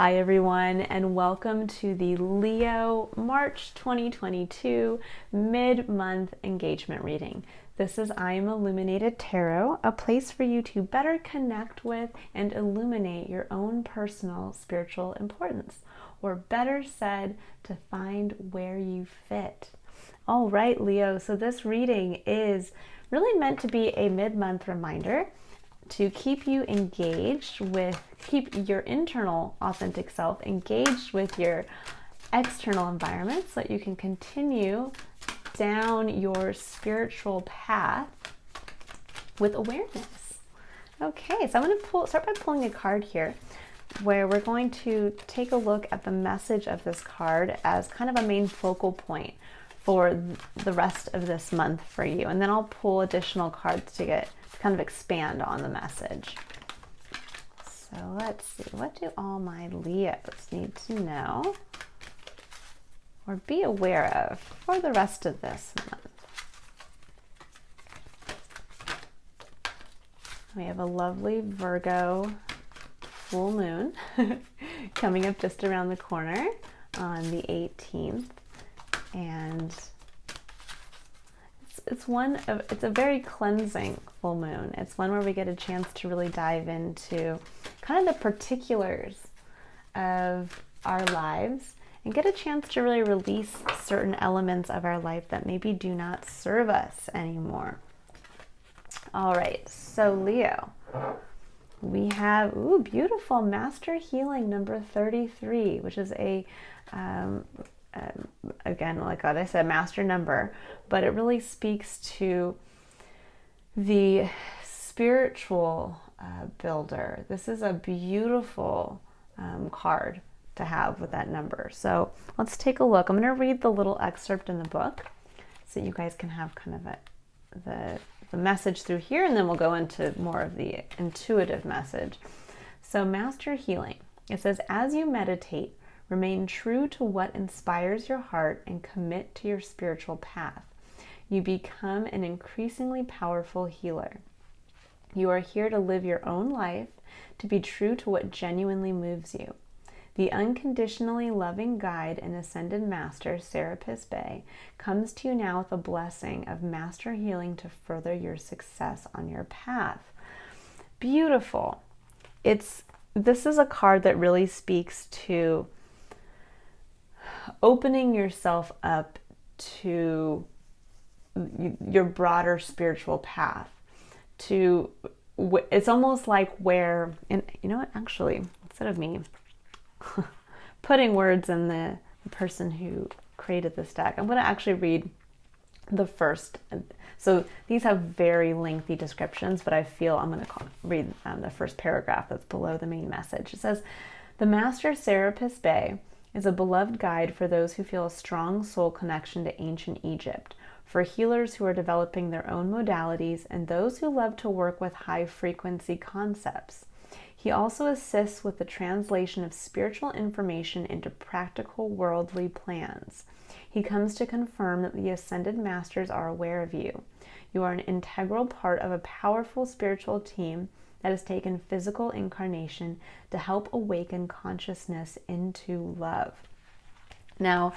Hi everyone, and welcome to the Leo March 2022 mid-month engagement reading. This is I Am Illuminated Tarot, a place for you to better connect with and illuminate your own personal spiritual importance, or better said, to find where you fit. All right, Leo, so this reading is really meant to be a mid-month reminder to keep you engaged with, keep your internal authentic self engaged with your external environment so that you can continue down your spiritual path with awareness. Okay, so I'm going to start by pulling a card here where we're going to take a look at the message of this card as kind of a main focal point for the rest of this month for you. And then I'll pull additional cards to kind of expand on the message. So let's see, what do all my Leos need to know or be aware of for the rest of this month? We have a lovely Virgo full moon coming up just around the corner on the 18th. And it's a very cleansing full moon. It's one where we get a chance to really dive into kind of the particulars of our lives and get a chance to really release certain elements of our life that maybe do not serve us anymore. All right, so Leo, we have beautiful Master Healing number 33, which is again, like I said, master number, but it really speaks to the spiritual builder. This is a beautiful card to have with that number. So let's take a look. I'm going to read the little excerpt in the book so you guys can have kind of the message through here, and then we'll go into more of the intuitive message. So Master Healing, it says, as you meditate, remain true to what inspires your heart and commit to your spiritual path. You become an increasingly powerful healer. You are here to live your own life, to be true to what genuinely moves you. The unconditionally loving guide and ascended master, Serapis Bey, comes to you now with a blessing of master healing to further your success on your path. Beautiful. This is a card that really speaks to opening yourself up to your broader spiritual path. It's almost like where, and you know what, actually, instead of me putting words in the person who created this deck, I'm going to actually read the first. So these have very lengthy descriptions, but I feel I'm going to read the first paragraph that's below the main message. It says, the Master Serapis Bey is a beloved guide for those who feel a strong soul connection to ancient Egypt, for healers who are developing their own modalities, and those who love to work with high-frequency concepts. He also assists with the translation of spiritual information into practical worldly plans. He comes to confirm that the Ascended Masters are aware of you. You are an integral part of a powerful spiritual team that has taken physical incarnation to help awaken consciousness into love. Now,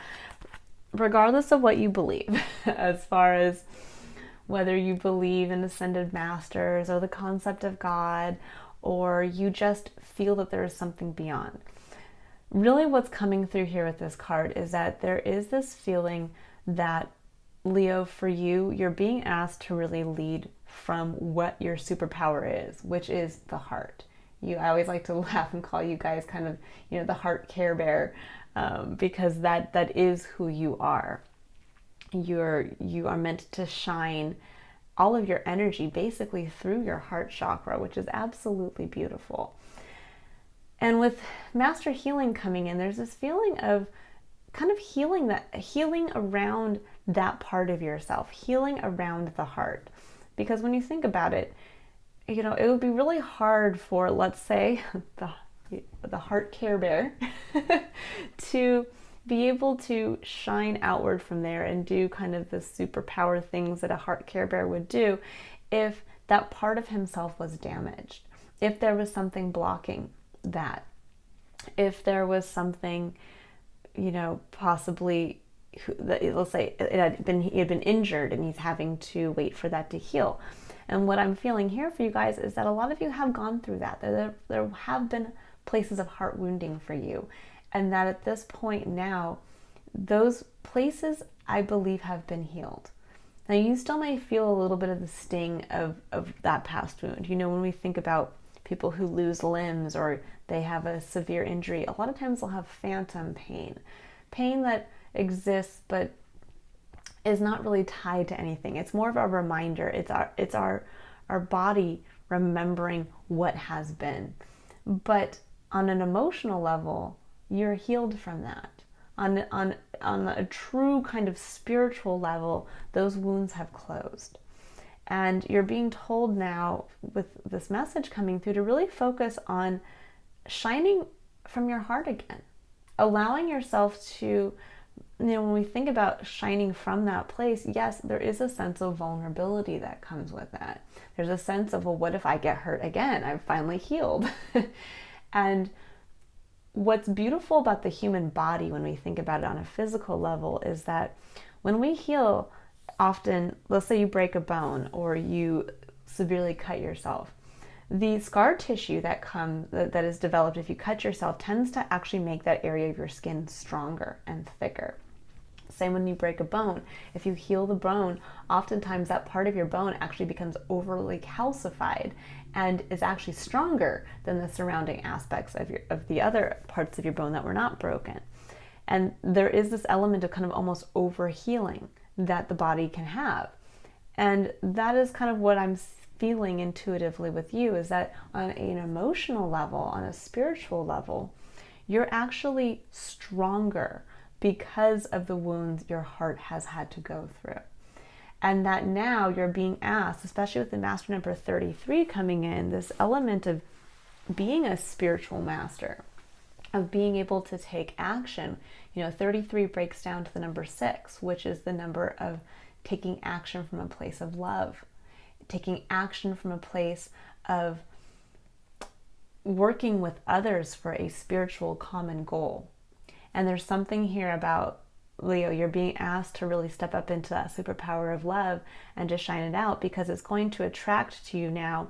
regardless of what you believe, as far as whether you believe in ascended masters or the concept of God, or you just feel that there is something beyond, really what's coming through here with this card is that there is this feeling that, Leo, for you, you're being asked to really lead from what your superpower is, which is the heart. I always like to laugh and call you guys kind of, the heart care bear, because that is who you are. You are meant to shine all of your energy basically through your heart chakra, which is absolutely beautiful. And with Master Healing coming in, there's this feeling of kind of healing around that part of yourself, healing around the heart. Because when you think about it, it would be really hard for, let's say, the heart care bear to be able to shine outward from there and do kind of the superpower things that a heart care bear would do if that part of himself was damaged, if there was something blocking that. if there was something, possibly, let's say he had been injured and he's having to wait for that to heal. And what I'm feeling here for you guys is that a lot of you have gone through that. There have been places of heart wounding for you. And that at this point now, those places, I believe, have been healed. Now, you still may feel a little bit of the sting of that past wound. When we think about people who lose limbs or they have a severe injury, a lot of times they'll have phantom pain. Pain that exists but is not really tied to anything. It's more of a reminder. It's our body remembering what has been. But on an emotional level, you're healed from that. On a true kind of spiritual level, those wounds have closed. And you're being told now, with this message coming through, to really focus on shining from your heart again. Allowing yourself to, when we think about shining from that place, yes, there is a sense of vulnerability that comes with that. There's a sense of, well, what if I get hurt again? I've finally healed. And what's beautiful about the human body when we think about it on a physical level is that when we heal, often, let's say you break a bone or you severely cut yourself, the scar tissue that is developed if you cut yourself tends to actually make that area of your skin stronger and thicker. Same when you break a bone. If you heal the bone, oftentimes that part of your bone actually becomes overly calcified and is actually stronger than the surrounding aspects of the other parts of your bone that were not broken. And there is this element of kind of almost over-healing that the body can have. And that is kind of what I'm feeling intuitively with you, is that on an emotional level, on a spiritual level, you're actually stronger because of the wounds your heart has had to go through. And that now you're being asked, especially with the master number 33 coming in, this element of being a spiritual master, of being able to take action. 33 breaks down to the number 6, which is the number of taking action from a place of love, taking action from a place of working with others for a spiritual common goal. And there's something here about, Leo, you're being asked to really step up into that superpower of love and to shine it out, because it's going to attract to you now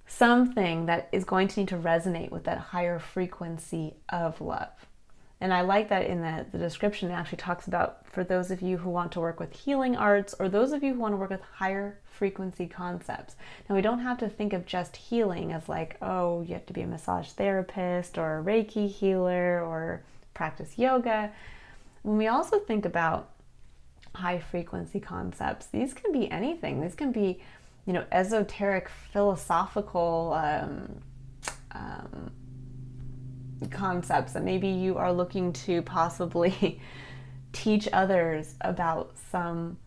something that is going to need to resonate with that higher frequency of love. And I like that in the description it actually talks about, for those of you who want to work with healing arts, or those of you who want to work with higher frequency concepts. Now, we don't have to think of just healing as like, oh, you have to be a massage therapist or a Reiki healer or practice yoga. When we also think about high frequency concepts, these can be anything. These can be, esoteric, philosophical concepts that maybe you are looking to possibly teach others about some,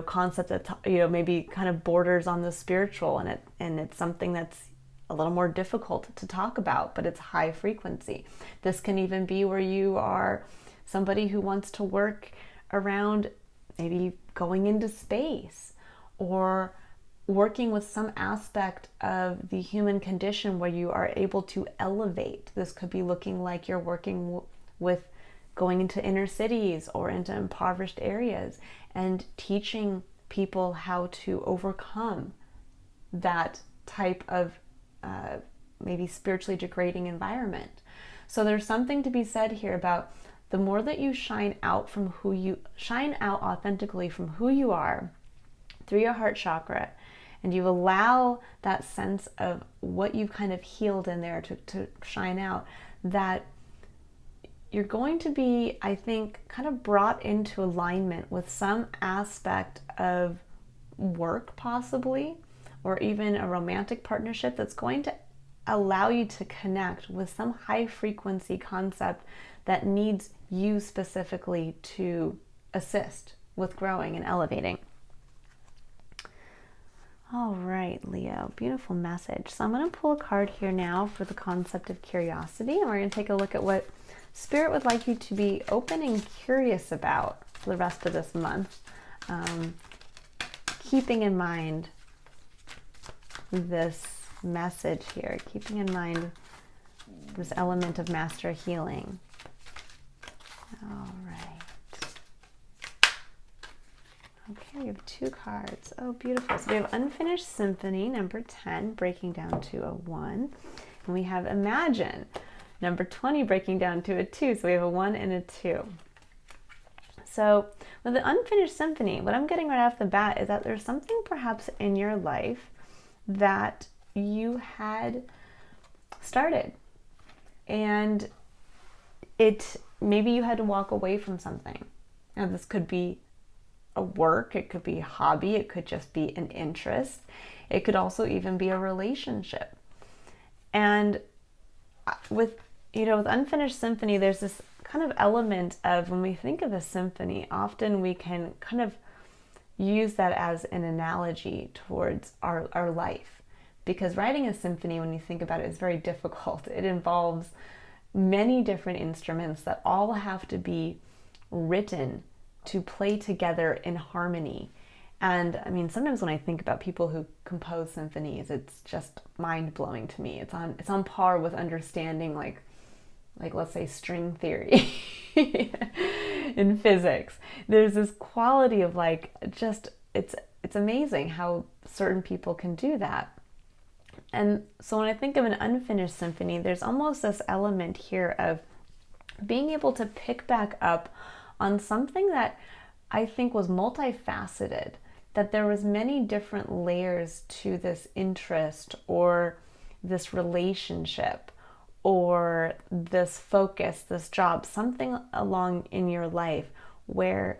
concept that, maybe kind of borders on the spiritual, and it's something that's a little more difficult to talk about, but it's high frequency. This can even be where you are somebody who wants to work around maybe going into space, or working with some aspect of the human condition where you are able to elevate. This could be looking like you're working with going into inner cities or into impoverished areas and teaching people how to overcome that type of maybe spiritually degrading environment. So there's something to be said here about the more that you shine out authentically from who you are through your heart chakra, and you allow that sense of what you've kind of healed in there to shine out, that you're going to be, I think, kind of brought into alignment with some aspect of work possibly, or even a romantic partnership that's going to allow you to connect with some high frequency concept that needs you specifically to assist with growing and elevating. All right, Leo, beautiful message. So I'm going to pull a card here now for the concept of curiosity, and we're going to take a look at what Spirit would like you to be open and curious about for the rest of this month, keeping in mind this message here, keeping in mind this element of master healing. All right. Okay, we have 2 cards. Oh, beautiful. So we have Unfinished Symphony, number 10, breaking down to a 1. And we have Imagine, number 20, breaking down to a 2. So we have a 1 and a 2. So with the Unfinished Symphony, what I'm getting right off the bat is that there's something perhaps in your life that you had started, and maybe you had to walk away from something. Now this could be a work, it could be a hobby, it could just be an interest, it could also even be a relationship. And with Unfinished Symphony, there's this kind of element of, when we think of a symphony, often we can kind of use that as an analogy towards our life. Because writing a symphony, when you think about it, is very difficult. It involves many different instruments that all have to be written to play together in harmony. And I mean, sometimes when I think about people who compose symphonies, it's just mind-blowing to me. It's on par with understanding like let's say string theory in physics. There's this quality of it's amazing how certain people can do that. And so when I think of an unfinished symphony, there's almost this element here of being able to pick back up on something that I think was multifaceted, that there was many different layers to this interest or this relationship or this focus, this job, something along in your life where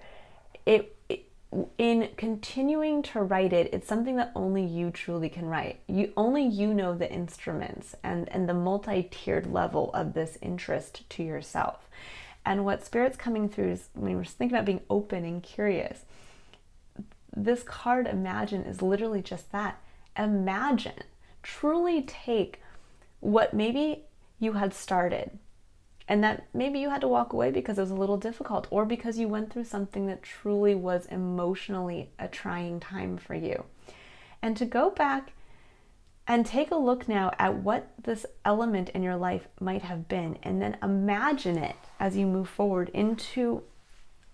in continuing to write it, it's something that only you truly can write. Only you know the instruments and the multi-tiered level of this interest to yourself. And what Spirit's coming through is, when we're thinking about being open and curious, this card, Imagine, is literally just that. Imagine. Truly take what maybe you had started, and that maybe you had to walk away because it was a little difficult, or because you went through something that truly was emotionally a trying time for you. And to go back and take a look now at what this element in your life might have been, and then imagine it as you move forward into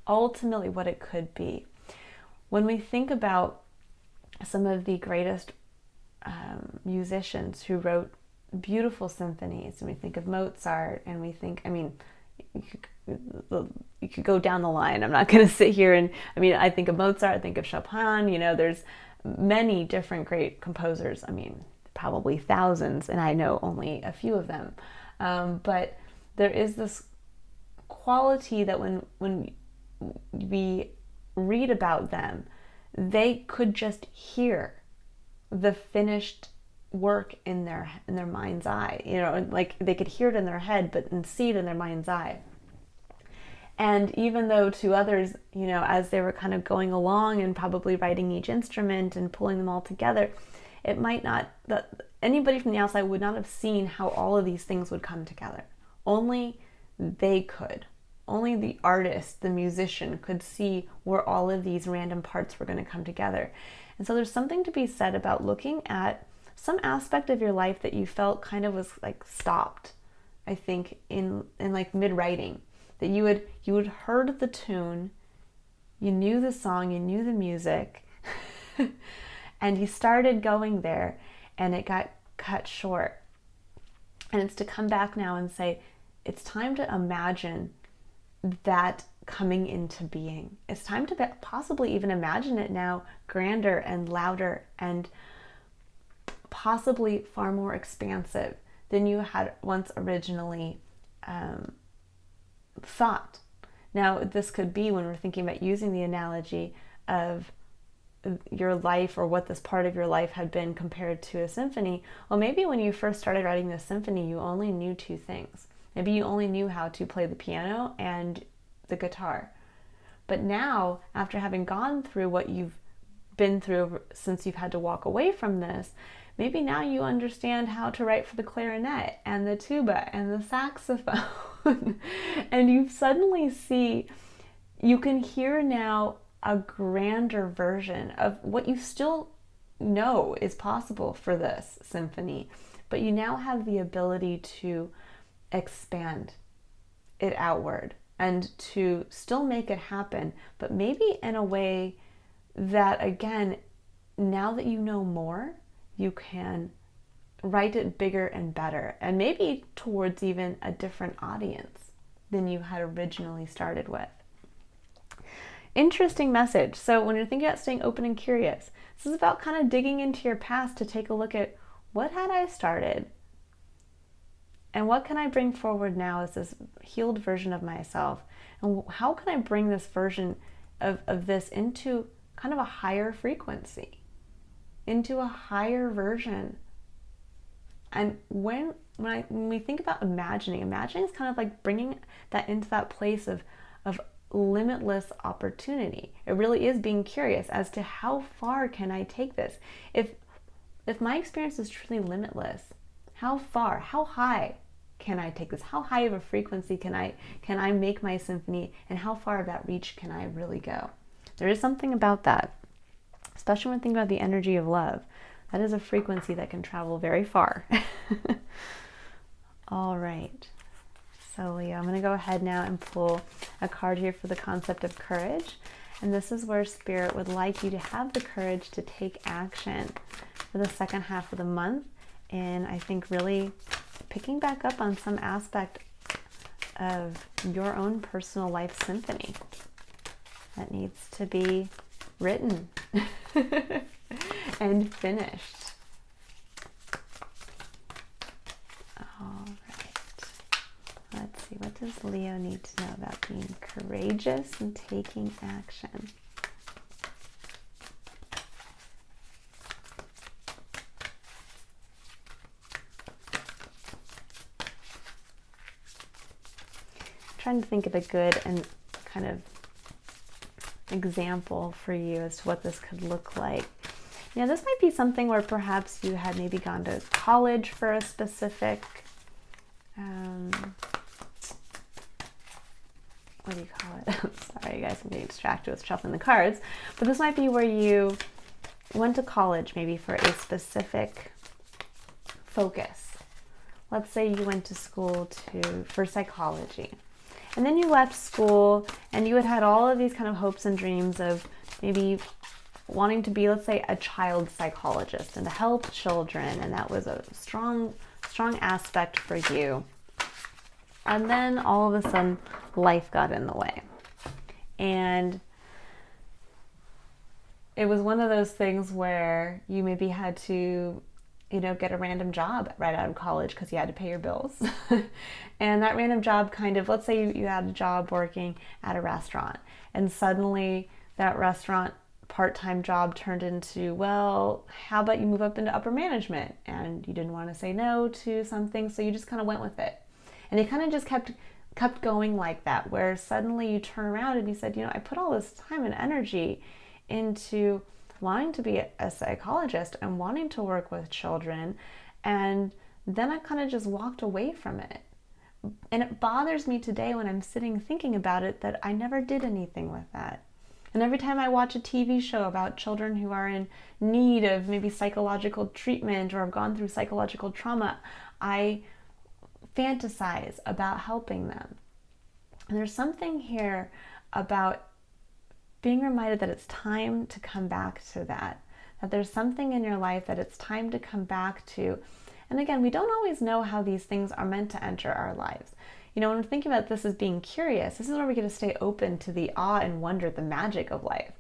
ultimately what it could be. When we think about some of the greatest musicians who wrote beautiful symphonies, and we think of Mozart, and we think, you could go down the line. I'm not going to sit here and, I think of Mozart, I think of Chopin, there's many different great composers, probably thousands, and I know only a few of them. But there is this quality that when we read about them, they could just hear the finished work in their mind's eye, like they could hear it in their head, and see it in their mind's eye. And even though to others, as they were kind of going along and probably writing each instrument and pulling them all together, it might not, anybody from the outside would not have seen how all of these things would come together. Only they could. Only the artist, the musician, could see where all of these random parts were going to come together. And so there's something to be said about looking at some aspect of your life that you felt kind of was like stopped, I think, in like mid-writing, that you had heard the tune, you knew the song, you knew the music, and you started going there, and it got cut short. And it's to come back now and say, it's time to imagine that coming into being. It's time to possibly even imagine it now grander and louder and possibly far more expansive than you had once originally thought. Now, this could be, when we're thinking about using the analogy of your life or what this part of your life had been compared to a symphony. Well, maybe when you first started writing this symphony, you only knew 2 things. Maybe you only knew how to play the piano and the guitar. But now, after having gone through what you've been through since you've had to walk away from this, maybe now you understand how to write for the clarinet and the tuba and the saxophone. And you suddenly see, you can hear now a grander version of what you still know is possible for this symphony, but you now have the ability to expand it outward and to still make it happen, but maybe in a way that, again, now that you know more, you can write it bigger and better, and maybe towards even a different audience than you had originally started with. Interesting message. So when you're thinking about staying open and curious, this is about kind of digging into your past to take a look at what had I started and what can I bring forward now as this healed version of myself, and how can I bring this version of this into kind of a higher frequency, into a higher version. And when we think about imagining is kind of like bringing that into that place of limitless opportunity. It really is being curious as to how far can I take this. If my experience is truly limitless, how far, how high can I take this? How high of a frequency can I make my symphony, and how far of that reach can I really go? There is something about that, especially when thinking about the energy of love. That is a frequency that can travel very far. All right. So Leo, I'm going to go ahead now and pull a card here for the concept of courage. And this is where Spirit would like you to have the courage to take action for the second half of the month. And I think really picking back up on some aspect of your own personal life symphony that needs to be written and finished. All right. Let's see, what does Leo need to know about being courageous and taking action? Trying to think of a good and kind of example for you as to what this could look like. You know, this might be something where perhaps you had maybe gone to college for a specific, what do you call it? Sorry, you guys, I'm getting distracted with shuffling the cards. But this might be where you went to college maybe for a specific focus. Let's say you went to school for psychology. And then you left school and you had all of these kind of hopes and dreams of maybe wanting to be, let's say, a child psychologist and to help children. And that was a strong aspect for you. And then all of a sudden, life got in the way. And it was one of those things where you maybe had to, get a random job right out of college because you had to pay your bills. And that random job kind of, let's say you had a job working at a restaurant, and suddenly that restaurant part-time job turned into, well, how about you move up into upper management? And you didn't want to say no to something, so you just kind of went with it. And it kind of just kept going like that, where suddenly you turn around and you said, I put all this time and energy into wanting to be a psychologist and wanting to work with children, and then I kind of just walked away from it. And it bothers me today when I'm sitting thinking about it that I never did anything with that. And every time I watch a TV show about children who are in need of maybe psychological treatment or have gone through psychological trauma, I fantasize about helping them. And there's something here about being reminded that it's time to come back to that there's something in your life that it's time to come back to. And again, we don't always know how these things are meant to enter our lives. When we're thinking about this as being curious, this is where we get to stay open to the awe and wonder, the magic of life,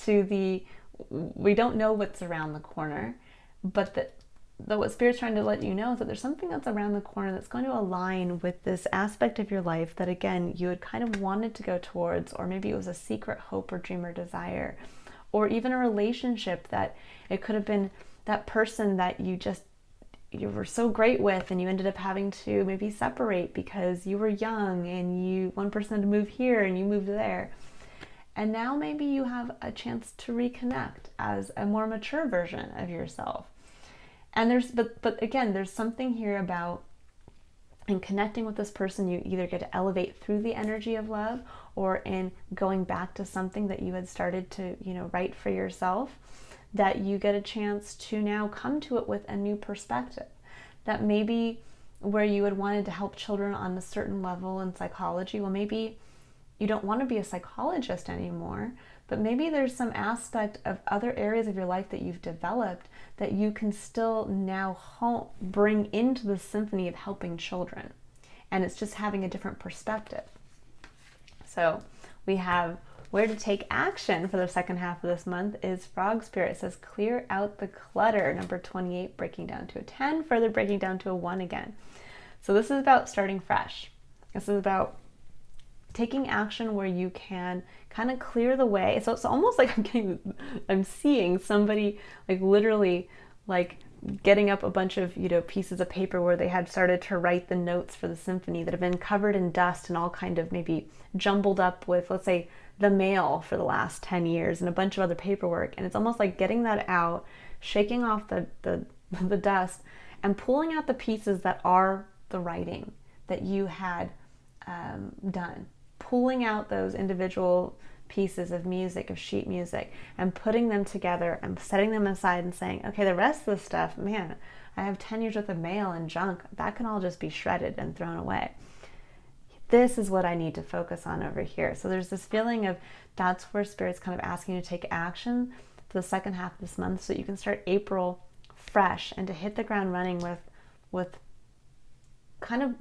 we don't know what's around the corner, but what Spirit's trying to let you know is that there's something that's around the corner that's going to align with this aspect of your life that, again, you had kind of wanted to go towards, or maybe it was a secret hope or dream or desire, or even a relationship that it could have been that person that you were so great with, and you ended up having to maybe separate because you were young and one person had to move here and you moved there. And now maybe you have a chance to reconnect as a more mature version of yourself. And but again, there's something here about in connecting with this person, you either get to elevate through the energy of love, or in going back to something that you had started to, write for yourself, that you get a chance to now come to it with a new perspective. That maybe where you had wanted to help children on a certain level in psychology, well, maybe you don't want to be a psychologist anymore, but maybe there's some aspect of other areas of your life that you've developed that you can still now bring into the symphony of helping children. And it's just having a different perspective. So we have where to take action for the second half of this month is Frog Spirit. It says clear out the clutter. Number 28, breaking down to a 10, further breaking down to a 1 again. So this is about starting fresh. This is about taking action where you can kind of clear the way. So it's almost like I'm seeing somebody like literally like getting up a bunch of, pieces of paper where they had started to write the notes for the symphony that have been covered in dust and all kind of maybe jumbled up with, let's say, the mail for the last 10 years and a bunch of other paperwork. And it's almost like getting that out, shaking off the dust and pulling out the pieces that are the writing that you had done. Pulling out those individual pieces of music, of sheet music, and putting them together and setting them aside and saying, okay, the rest of the stuff, man, I have 10 years worth of mail and junk. That can all just be shredded and thrown away. This is what I need to focus on over here. So there's this feeling of that's where Spirit's kind of asking you to take action for the second half of this month so you can start April fresh and to hit the ground running with kind of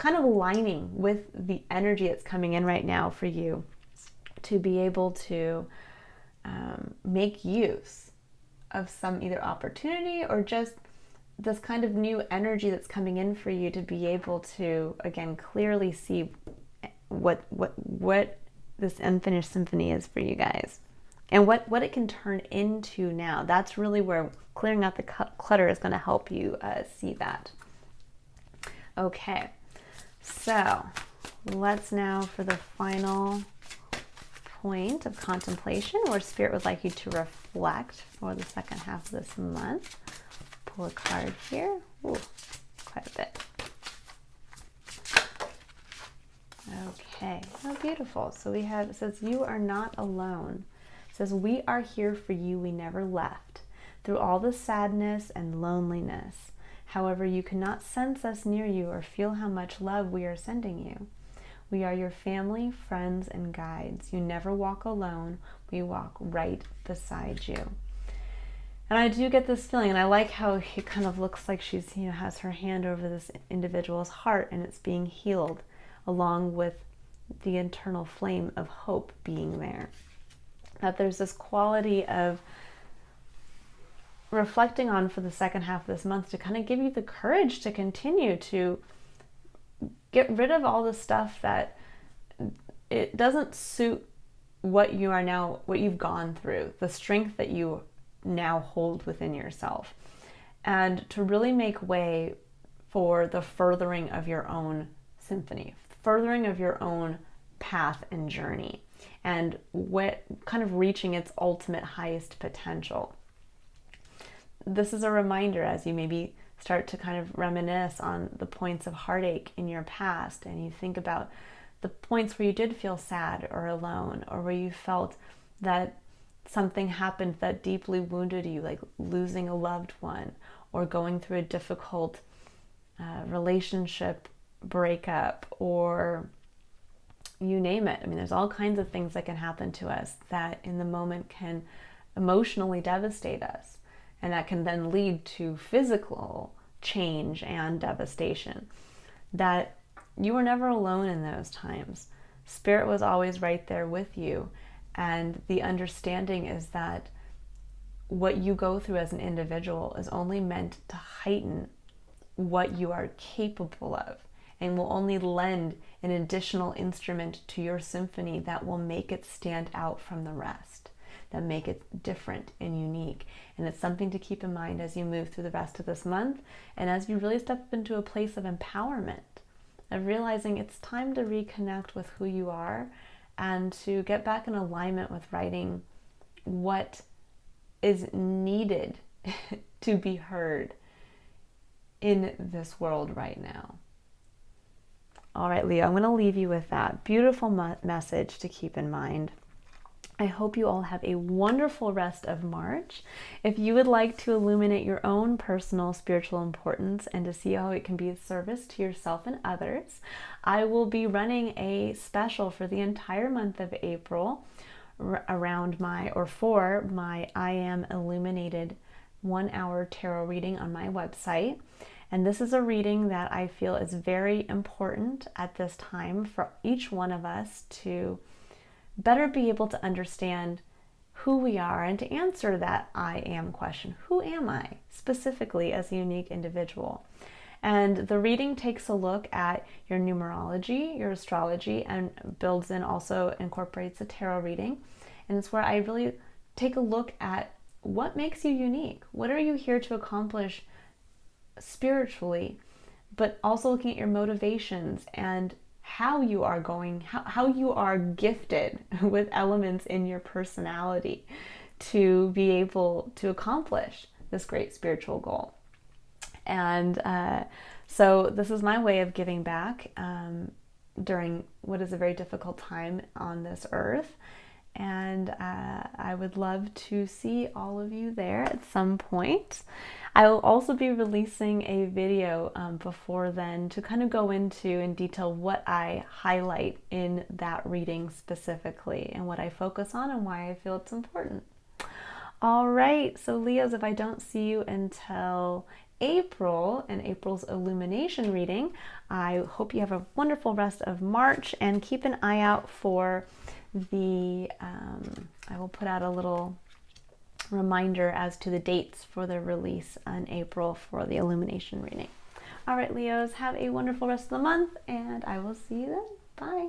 aligning with the energy that's coming in right now for you to be able to make use of some either opportunity or just this kind of new energy that's coming in for you to be able to, again, clearly see what this unfinished symphony is for you guys and what it can turn into now. That's really where clearing out the clutter is going to help you see that. Okay, so let's now for the final point of contemplation where Spirit would like you to reflect for the second half of this month. Pull a card here. Ooh, quite a bit. Okay, oh beautiful. So we have, it says, you are not alone. It says, we are here for you, we never left. Through all the sadness and loneliness. However, you cannot sense us near you or feel how much love we are sending you. We are your family, friends, and guides. You never walk alone. We walk right beside you. And I do get this feeling, and I like how it kind of looks like she's, has her hand over this individual's heart and it's being healed, along with the internal flame of hope being there. That there's this quality of reflecting on for the second half of this month to kind of give you the courage to continue to get rid of all the stuff that it doesn't suit what you've gone through, the strength that you now hold within yourself, and to really make way for the furthering of your own symphony, furthering of your own path and journey, and what kind of reaching its ultimate highest potential. This is a reminder as you maybe start to kind of reminisce on the points of heartache in your past, and you think about the points where you did feel sad or alone, or where you felt that something happened that deeply wounded you, like losing a loved one or going through a difficult relationship breakup, or you name it. I mean, there's all kinds of things that can happen to us that in the moment can emotionally devastate us, and that can then lead to physical change and devastation. That you were never alone in those times. Spirit was always right there with you. And the understanding is that what you go through as an individual is only meant to heighten what you are capable of, and will only lend an additional instrument to your symphony that will make it stand out from the rest, that make it different and unique. And it's something to keep in mind as you move through the rest of this month, and as you really step into a place of empowerment, of realizing it's time to reconnect with who you are, and to get back in alignment with writing what is needed to be heard in this world right now. All right, Leo, I'm going to leave you with that beautiful message to keep in mind. I hope you all have a wonderful rest of March. If you would like to illuminate your own personal spiritual importance and to see how it can be of service to yourself and others, I will be running a special for the entire month of April around for my I Am Illuminated 1-hour tarot reading on my website. And this is a reading that I feel is very important at this time for each one of us to better be able to understand who we are and to answer that I am question. Who am I specifically as a unique individual? And the reading takes a look at your numerology, your astrology, and also incorporates a tarot reading. And it's where I really take a look at what makes you unique. What are you here to accomplish spiritually, but also looking at your motivations and how you are gifted with elements in your personality to be able to accomplish this great spiritual goal. And so this is my way of giving back during what is a very difficult time on this earth. And I would love to see all of you there at some point. I will also be releasing a video before then to kind of go into in detail what I highlight in that reading specifically and what I focus on and why I feel it's important. All right, so Leos, if I don't see you until April and April's Illumination reading, I hope you have a wonderful rest of March and keep an eye out for I will put out a little reminder as to the dates for the release in April for the Illumination reading. All right, Leos, have a wonderful rest of the month, and I will see you then. Bye.